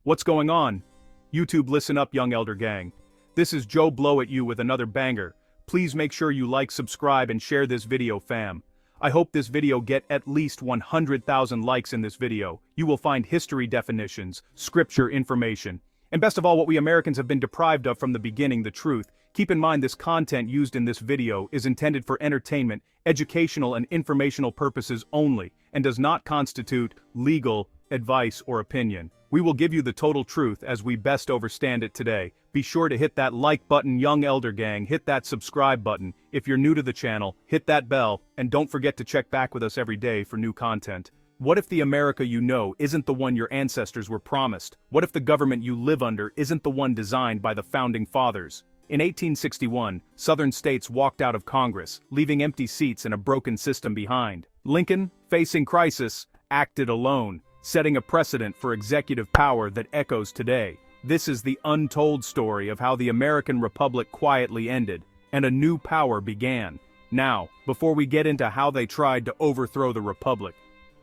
What's going on? YouTube, listen up, young elder gang. This is Joe Blow at you with another banger. Please make sure you like, subscribe, and share this video, fam. I hope this video get at least 100,000 likes in this video. You will find history definitions, scripture information, and best of all, what we Americans have been deprived of from the beginning, the truth. Keep in mind this content used in this video is intended for entertainment, educational, and informational purposes only, and does not constitute legal advice or opinion. We will give you the total truth as we best understand it today. Be sure to hit that like button, young elder gang, hit that subscribe button. If you're new to the channel, hit that bell, and don't forget to check back with us every day for new content. What if the America you know isn't the one your ancestors were promised? What if the government you live under isn't the one designed by the founding fathers? In 1861, Southern states walked out of Congress, leaving empty seats and a broken system behind. Lincoln, facing crisis, acted alone, setting a precedent for executive power that echoes today. This is the untold story of how the American Republic quietly ended, and a new power began. Now, before we get into how they tried to overthrow the Republic,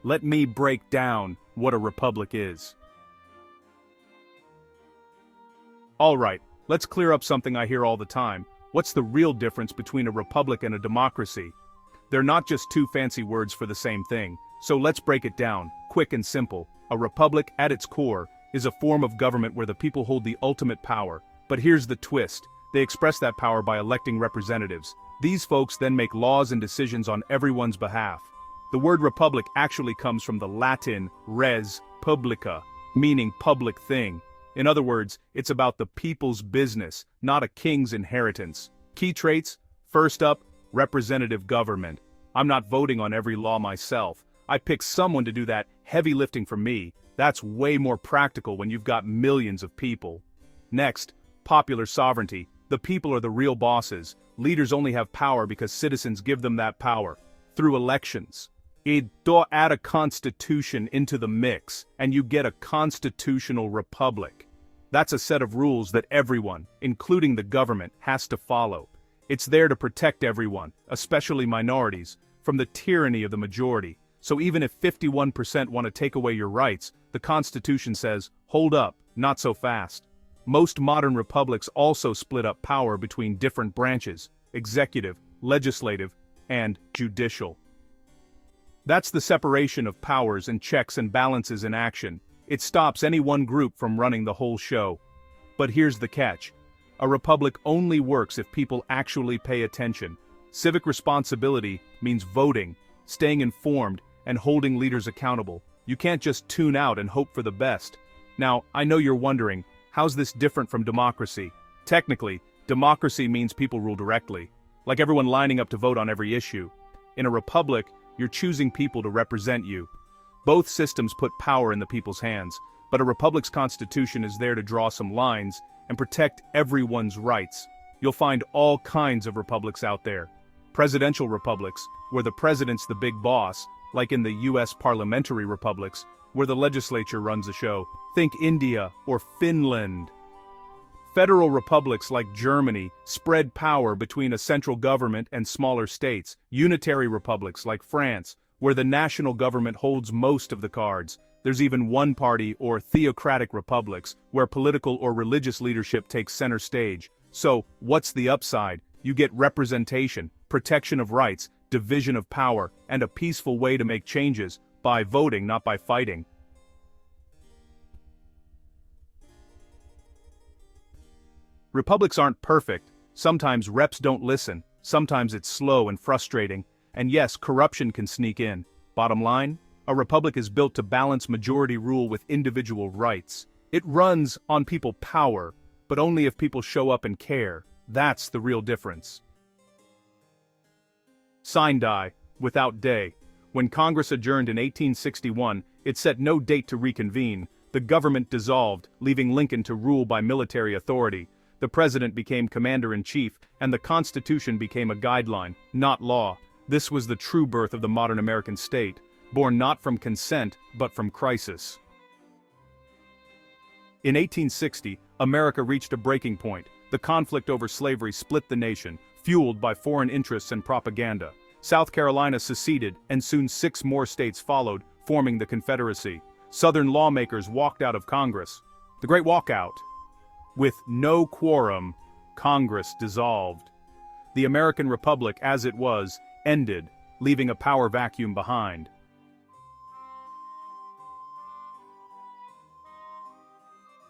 let me break down what a republic is. Alright, let's clear up something I hear all the time. What's the real difference between a republic and a democracy? They're not just two fancy words for the same thing, so let's break it down, quick and simple. A republic, at its core, is a form of government where the people hold the ultimate power. But here's the twist. They express that power by electing representatives. These folks then make laws and decisions on everyone's behalf. The word republic actually comes from the Latin res publica, meaning public thing. In other words, it's about the people's business, not a king's inheritance. Key traits: first up, representative government. I'm not voting on every law myself. I pick someone to do that heavy lifting for me. That's way more practical when you've got millions of people. Next, popular sovereignty. The people are the real bosses. Leaders only have power because citizens give them that power. Through elections. Add a constitution into the mix, and you get a constitutional republic. That's a set of rules that everyone, including the government, has to follow. It's there to protect everyone, especially minorities, from the tyranny of the majority. So even if 51% want to take away your rights, the Constitution says, hold up, not so fast. Most modern republics also split up power between different branches: executive, legislative, and judicial. That's the separation of powers and checks and balances in action. It stops any one group from running the whole show. But here's the catch. A republic only works if people actually pay attention. Civic responsibility means voting, staying informed, and holding leaders accountable. You can't just tune out and hope for the best. Now, I know you're wondering, how's this different from democracy? Technically, democracy means people rule directly, like everyone lining up to vote on every issue. In a republic, you're choosing people to represent you. Both systems put power in the people's hands, but a republic's constitution is there to draw some lines and protect everyone's rights. You'll find all kinds of republics out there. Presidential republics, where the president's the big boss, like in the US parliamentary republics, where the legislature runs the show. Think India or Finland. Federal republics like Germany spread power between a central government and smaller states. Unitary republics like France, where the national government holds most of the cards. There's even one-party or theocratic republics, where political or religious leadership takes center stage. So, what's the upside? You get representation, protection of rights, division of power, and a peaceful way to make changes, by voting, not by fighting. Republics aren't perfect. Sometimes reps don't listen, sometimes it's slow and frustrating, and yes, corruption can sneak in. Bottom line, a republic is built to balance majority rule with individual rights. It runs on people power, but only if people show up and care. That's the real difference. Sine die, without day. When Congress adjourned in 1861, it set no date to reconvene. The government dissolved, leaving Lincoln to rule by military authority. The president became commander-in-chief, and the Constitution became a guideline, not law. This was the true birth of the modern American state, born not from consent, but from crisis. In 1860, America reached a breaking point. The conflict over slavery split the nation, fueled by foreign interests and propaganda. South Carolina seceded, and soon 6 more states followed, forming the Confederacy. Southern lawmakers walked out of Congress. The Great Walkout. With no quorum, Congress dissolved. The American Republic, as it was, ended, leaving a power vacuum behind.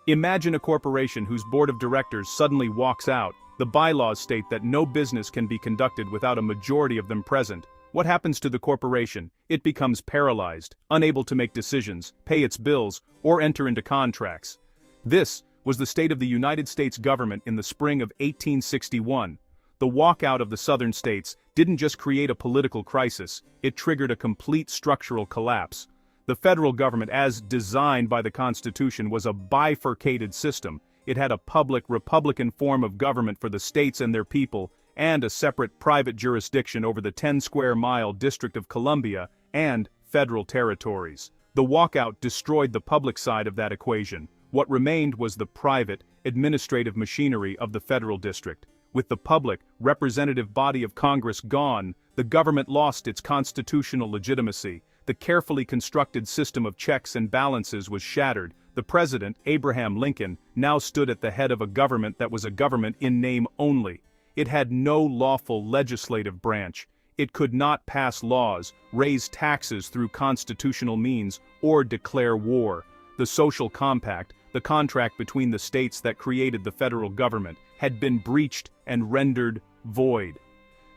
Imagine a corporation whose board of directors suddenly walks out. The bylaws state that no business can be conducted without a majority of them present. What happens to the corporation? It becomes paralyzed, unable to make decisions, pay its bills, or enter into contracts. This was the state of the United States government in the spring of 1861. The walkout of the southern states didn't just create a political crisis, it triggered a complete structural collapse. The federal government, as designed by the Constitution, was a bifurcated system. It had a public Republican form of government for the states and their people, and a separate private jurisdiction over the 10-square-mile District of Columbia and federal territories. The walkout destroyed the public side of that equation. What remained was the private, administrative machinery of the federal district. With the public, representative body of Congress gone, the government lost its constitutional legitimacy. The carefully constructed system of checks and balances was shattered. The president, Abraham Lincoln, now stood at the head of a government that was a government in name only. It had no lawful legislative branch. It could not pass laws, raise taxes through constitutional means, or declare war. The social compact, the contract between the states that created the federal government, had been breached and rendered void.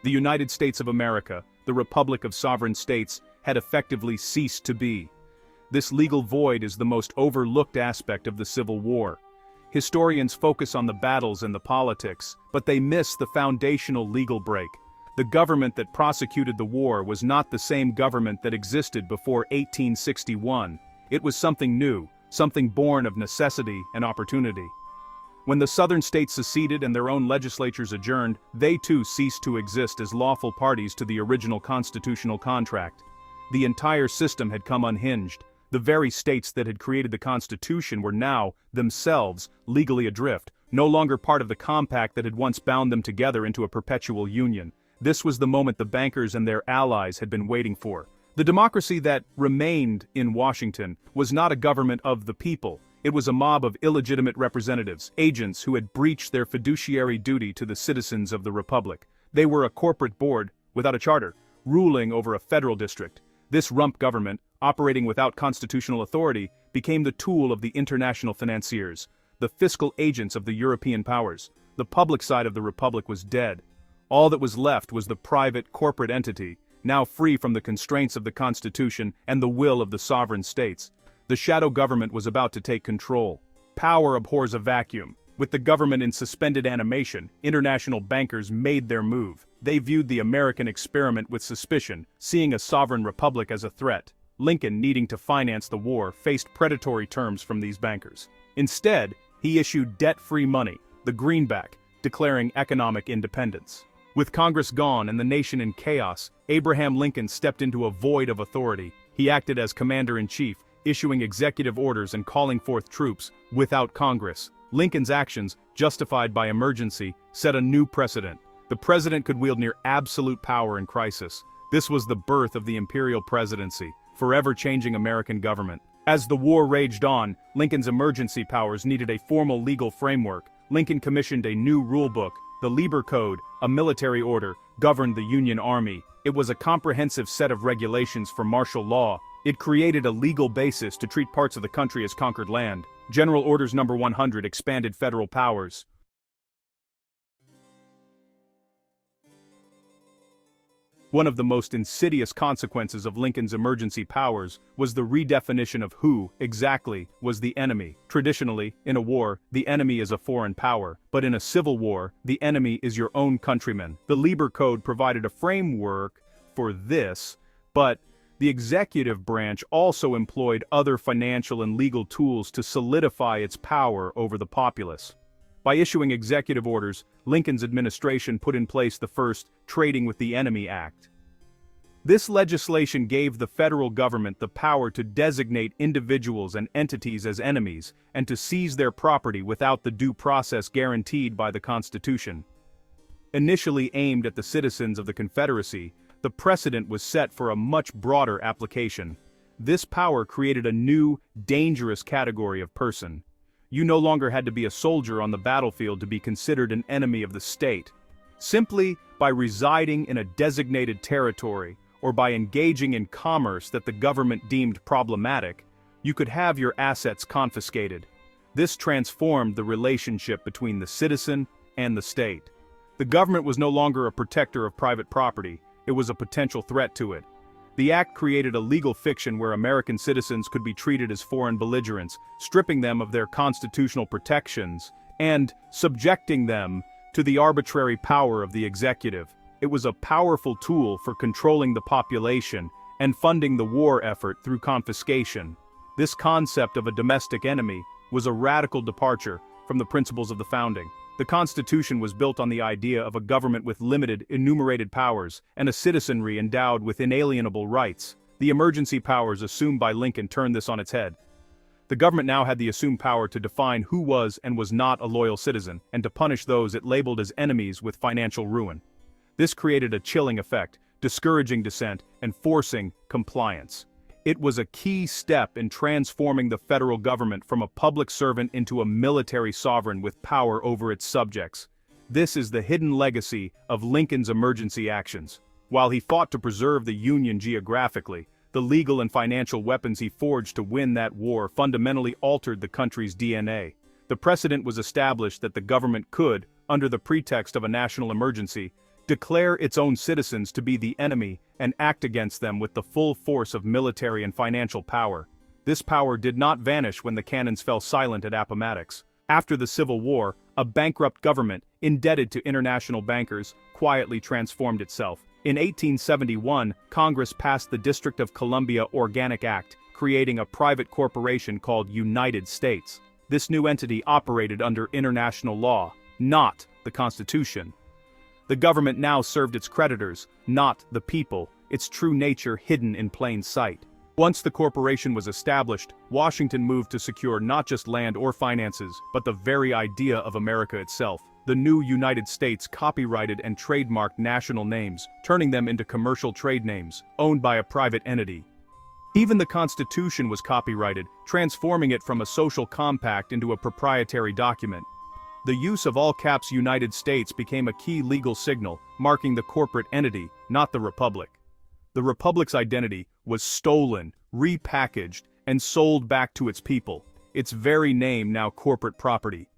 The United States of America, the Republic of Sovereign States, had effectively ceased to be. This legal void is the most overlooked aspect of the Civil War. Historians focus on the battles and the politics, but they miss the foundational legal break. The government that prosecuted the war was not the same government that existed before 1861. It was something new, something born of necessity and opportunity. When the southern states seceded and their own legislatures adjourned, they too ceased to exist as lawful parties to the original constitutional contract. The entire system had come unhinged. The very states that had created the Constitution were now, themselves, legally adrift, no longer part of the compact that had once bound them together into a perpetual union. This was the moment the bankers and their allies had been waiting for. The democracy that remained in Washington was not a government of the people. It was a mob of illegitimate representatives, agents who had breached their fiduciary duty to the citizens of the Republic. They were a corporate board, without a charter, ruling over a federal district. This rump government, operating without constitutional authority, became the tool of the international financiers, the fiscal agents of the European powers. The public side of the Republic was dead. All that was left was the private corporate entity, now free from the constraints of the Constitution and the will of the sovereign states. The shadow government was about to take control. Power abhors a vacuum. With the government in suspended animation, international bankers made their move. They viewed the American experiment with suspicion, seeing a sovereign republic as a threat. Lincoln, needing to finance the war, faced predatory terms from these bankers. Instead, he issued debt-free money, the greenback, declaring economic independence. With Congress gone and the nation in chaos, Abraham Lincoln stepped into a void of authority. He acted as commander-in-chief, issuing executive orders and calling forth troops without Congress. Lincoln's actions, justified by emergency, set a new precedent. The president could wield near absolute power in crisis. This was the birth of the imperial presidency, forever changing American government. As the war raged on, Lincoln's emergency powers needed a formal legal framework. Lincoln commissioned a new rulebook. The Lieber Code, a military order, governed the Union Army. It was a comprehensive set of regulations for martial law. It created a legal basis to treat parts of the country as conquered land. General Orders No. 100 expanded federal powers. One of the most insidious consequences of Lincoln's emergency powers was the redefinition of who, exactly, was the enemy. Traditionally, in a war, the enemy is a foreign power, but in a civil war, the enemy is your own countrymen. The Lieber Code provided a framework for this, but the executive branch also employed other financial and legal tools to solidify its power over the populace. By issuing executive orders, Lincoln's administration put in place the first Trading with the Enemy Act. This legislation gave the federal government the power to designate individuals and entities as enemies and to seize their property without the due process guaranteed by the Constitution. Initially aimed at the citizens of the Confederacy, the precedent was set for a much broader application. This power created a new, dangerous category of person. You no longer had to be a soldier on the battlefield to be considered an enemy of the state. Simply by residing in a designated territory, or by engaging in commerce that the government deemed problematic, you could have your assets confiscated. This transformed the relationship between the citizen and the state. The government was no longer a protector of private property, it was a potential threat to it. The act created a legal fiction where American citizens could be treated as foreign belligerents, stripping them of their constitutional protections, and subjecting them to the arbitrary power of the executive. It was a powerful tool for controlling the population and funding the war effort through confiscation. This concept of a domestic enemy was a radical departure from the principles of the founding. The Constitution was built on the idea of a government with limited, enumerated powers, and a citizenry endowed with inalienable rights. The emergency powers assumed by Lincoln turned this on its head. The government now had the assumed power to define who was and was not a loyal citizen, and to punish those it labeled as enemies with financial ruin. This created a chilling effect, discouraging dissent and forcing compliance. It was a key step in transforming the federal government from a public servant into a military sovereign with power over its subjects. This is the hidden legacy of Lincoln's emergency actions. While he fought to preserve the Union geographically, the legal and financial weapons he forged to win that war fundamentally altered the country's DNA. The precedent was established that the government could, under the pretext of a national emergency, declare its own citizens to be the enemy and act against them with the full force of military and financial power. This power did not vanish when the cannons fell silent at Appomattox. After the Civil War, a bankrupt government, indebted to international bankers, quietly transformed itself. In 1871, Congress passed the District of Columbia Organic Act, creating a private corporation called United States. This new entity operated under international law, not the Constitution. The government now served its creditors, not the people, its true nature hidden in plain sight. Once the corporation was established, Washington moved to secure not just land or finances, but the very idea of America itself. The new United States copyrighted and trademarked national names, turning them into commercial trade names, owned by a private entity. Even the Constitution was copyrighted, transforming it from a social compact into a proprietary document. The use of all caps United States became a key legal signal, marking the corporate entity, not the republic. The republic's identity was stolen, repackaged, and sold back to its people, its very name now corporate property.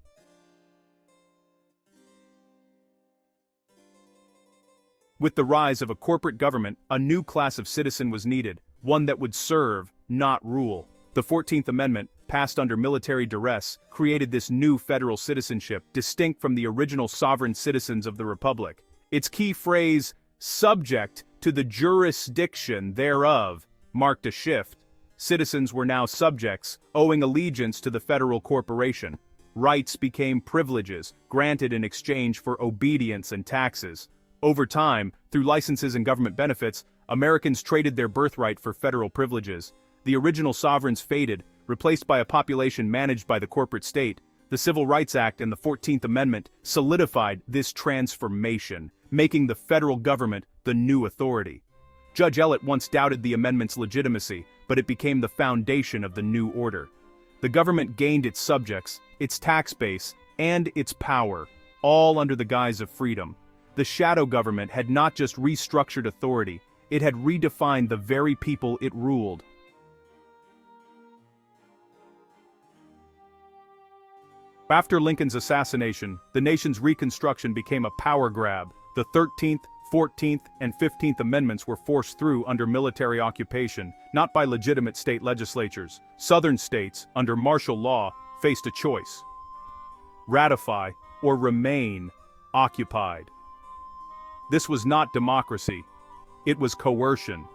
With the rise of a corporate government, a new class of citizen was needed, one that would serve, not rule. The 14th Amendment, passed under military duress, created this new federal citizenship, distinct from the original sovereign citizens of the Republic. Its key phrase, "subject to the jurisdiction thereof," marked a shift. Citizens were now subjects, owing allegiance to the federal corporation. Rights became privileges, granted in exchange for obedience and taxes. Over time, through licenses and government benefits, Americans traded their birthright for federal privileges. The original sovereigns faded, replaced by a population managed by the corporate state. The Civil Rights Act and the 14th Amendment solidified this transformation, making the federal government the new authority. Judge Eliot once doubted the amendment's legitimacy, but it became the foundation of the new order. The government gained its subjects, its tax base, and its power, all under the guise of freedom. The shadow government had not just restructured authority, it had redefined the very people it ruled. After Lincoln's assassination, the nation's reconstruction became a power grab. The 13th, 14th, and 15th Amendments were forced through under military occupation, not by legitimate state legislatures. Southern states, under martial law, faced a choice: ratify or remain occupied. This was not democracy, it was coercion.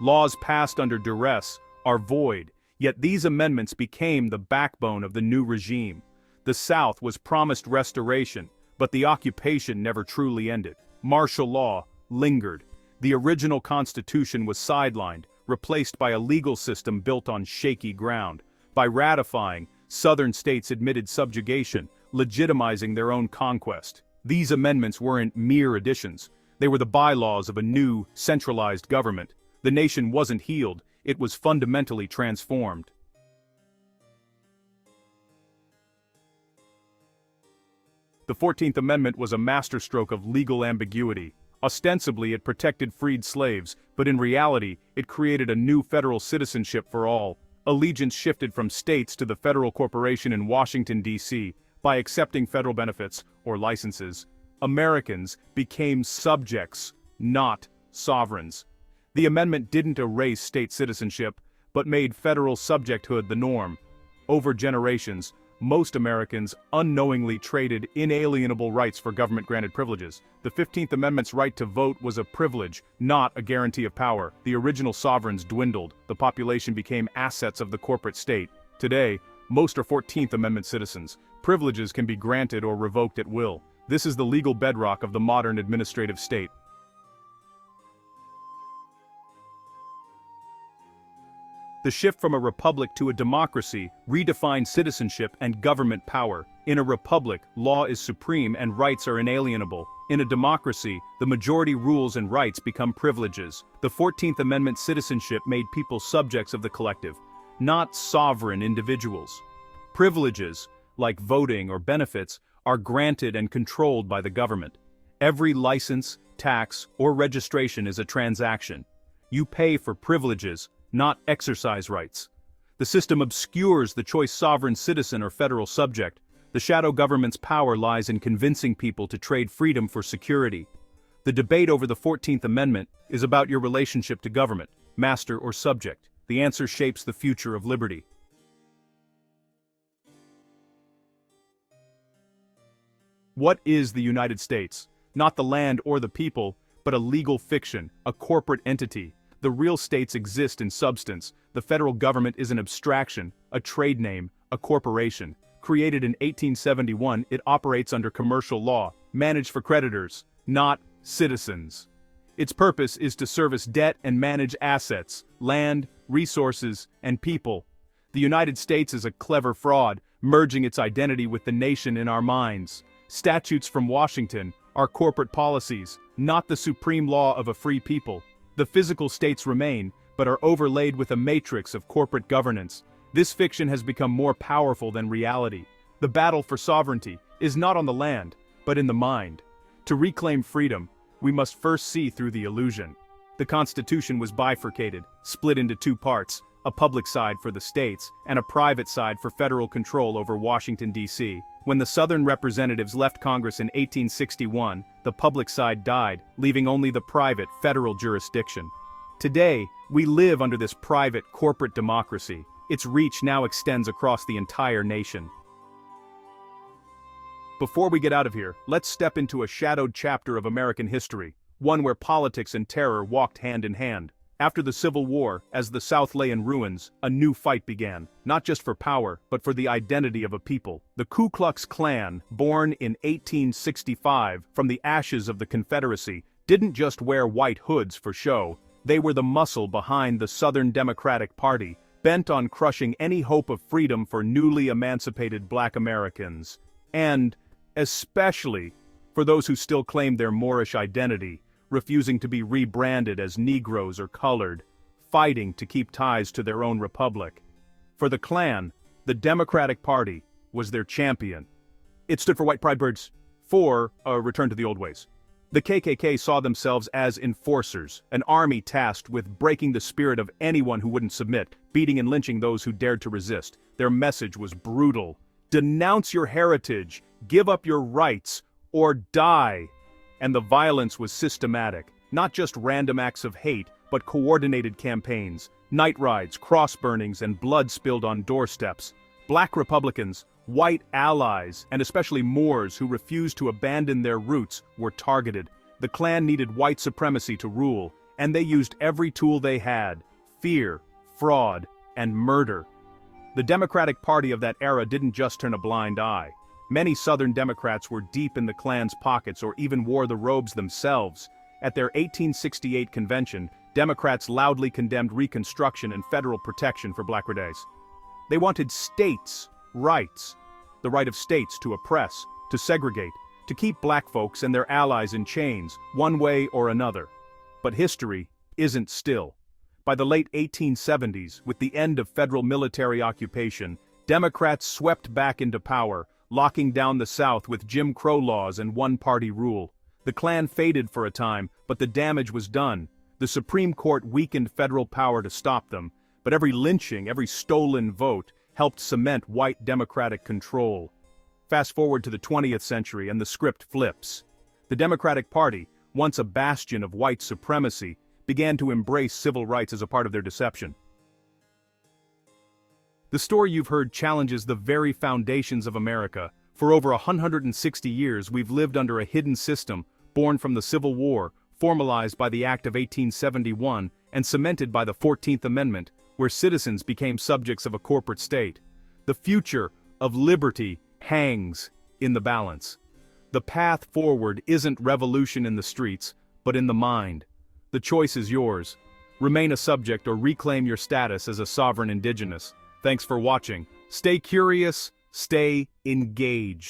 Laws passed under duress are void, yet these amendments became the backbone of the new regime. The South was promised restoration, but the occupation never truly ended. Martial law lingered. The original Constitution was sidelined, replaced by a legal system built on shaky ground. By ratifying, Southern states admitted subjugation, legitimizing their own conquest. These amendments weren't mere additions. They were the bylaws of a new, centralized government. The nation wasn't healed, it was fundamentally transformed. The 14th Amendment was a masterstroke of legal ambiguity. Ostensibly, it protected freed slaves, but in reality, it created a new federal citizenship for all. Allegiance shifted from states to the federal corporation in Washington, D.C. By accepting federal benefits, or licenses, Americans became subjects, not sovereigns. The amendment didn't erase state citizenship, but made federal subjecthood the norm. Over generations, most Americans unknowingly traded inalienable rights for government-granted privileges. The 15th Amendment's right to vote was a privilege, not a guarantee of power. The original sovereigns dwindled. The population became assets of the corporate state. Today, most are 14th Amendment citizens. Privileges can be granted or revoked at will. This is the legal bedrock of the modern administrative state. The shift from a republic to a democracy redefined citizenship and government power. In a republic, law is supreme and rights are inalienable. In a democracy, the majority rules and rights become privileges. The 14th Amendment citizenship made people subjects of the collective, not sovereign individuals. Privileges, like voting or benefits, are granted and controlled by the government. Every license, tax, or registration is a transaction. You pay for privileges, not exercise rights. The system obscures the choice sovereign citizen or federal subject. The shadow government's power lies in convincing people to trade freedom for security. The debate over the 14th Amendment is about your relationship to government, master or subject. The answer shapes the future of liberty. What is the United States? Not the land or the people, but a legal fiction, a corporate entity. The real states exist in substance. The federal government is an abstraction, a trade name, a corporation. Created in 1871, it operates under commercial law, managed for creditors, not citizens. Its purpose is to service debt and manage assets, land, resources, and people. The United States is a clever fraud, merging its identity with the nation in our minds. Statutes from Washington are corporate policies, not the supreme law of a free people. The physical states remain, but are overlaid with a matrix of corporate governance. This fiction has become more powerful than reality. The battle for sovereignty is not on the land, but in the mind. To reclaim freedom, we must first see through the illusion. The Constitution was bifurcated, split into two parts, a public side for the states and a private side for federal control over Washington, D.C. When the Southern representatives left Congress in 1861, the public side died, leaving only the private, federal jurisdiction. Today, we live under this private, corporate democracy. Its reach now extends across the entire nation. Before we get out of here, let's step into a shadowed chapter of American history, one where politics and terror walked hand in hand. After the Civil War, as the South lay in ruins, a new fight began, not just for power, but for the identity of a people. The Ku Klux Klan, born in 1865 from the ashes of the Confederacy, didn't just wear white hoods for show. They were the muscle behind the Southern Democratic Party, bent on crushing any hope of freedom for newly emancipated Black Americans. And, especially, for those who still claimed their Moorish identity, refusing to be rebranded as Negroes or colored, fighting to keep ties to their own republic. For the Klan, the Democratic Party was their champion. It stood for white pride birds, for a return to the old ways. The KKK saw themselves as enforcers, an army tasked with breaking the spirit of anyone who wouldn't submit, beating and lynching those who dared to resist. Their message was brutal. Denounce your heritage, give up your rights, or die. And the violence was systematic, not just random acts of hate, but coordinated campaigns, night rides, cross burnings, and blood spilled on doorsteps. Black Republicans, white allies, and especially Moors who refused to abandon their roots were targeted. The Klan needed white supremacy to rule, and they used every tool they had: fear, fraud, and murder. The Democratic Party of that era didn't just turn a blind eye. Many Southern Democrats were deep in the Klan's pockets or even wore the robes themselves. At their 1868 convention, Democrats loudly condemned Reconstruction and federal protection for Black days. They wanted states' rights, the right of states to oppress, to segregate, to keep Black folks and their allies in chains, one way or another. But history isn't still. By the late 1870s, with the end of federal military occupation, Democrats swept back into power, locking down the South with Jim Crow laws and one-party rule. The Klan faded for a time, but the damage was done. The Supreme Court weakened federal power to stop them, but every lynching, every stolen vote, helped cement white Democratic control. Fast forward to the 20th century and the script flips. The Democratic Party, once a bastion of white supremacy, began to embrace civil rights as a part of their deception. The story you've heard challenges the very foundations of America. For over 160 years we've lived under a hidden system, born from the Civil War, formalized by the Act of 1871, and cemented by the 14th Amendment, where citizens became subjects of a corporate state. The future of liberty hangs in the balance. The path forward isn't revolution in the streets, but in the mind. The choice is yours. Remain a subject or reclaim your status as a sovereign indigenous. Thanks for watching. Stay curious, stay engaged.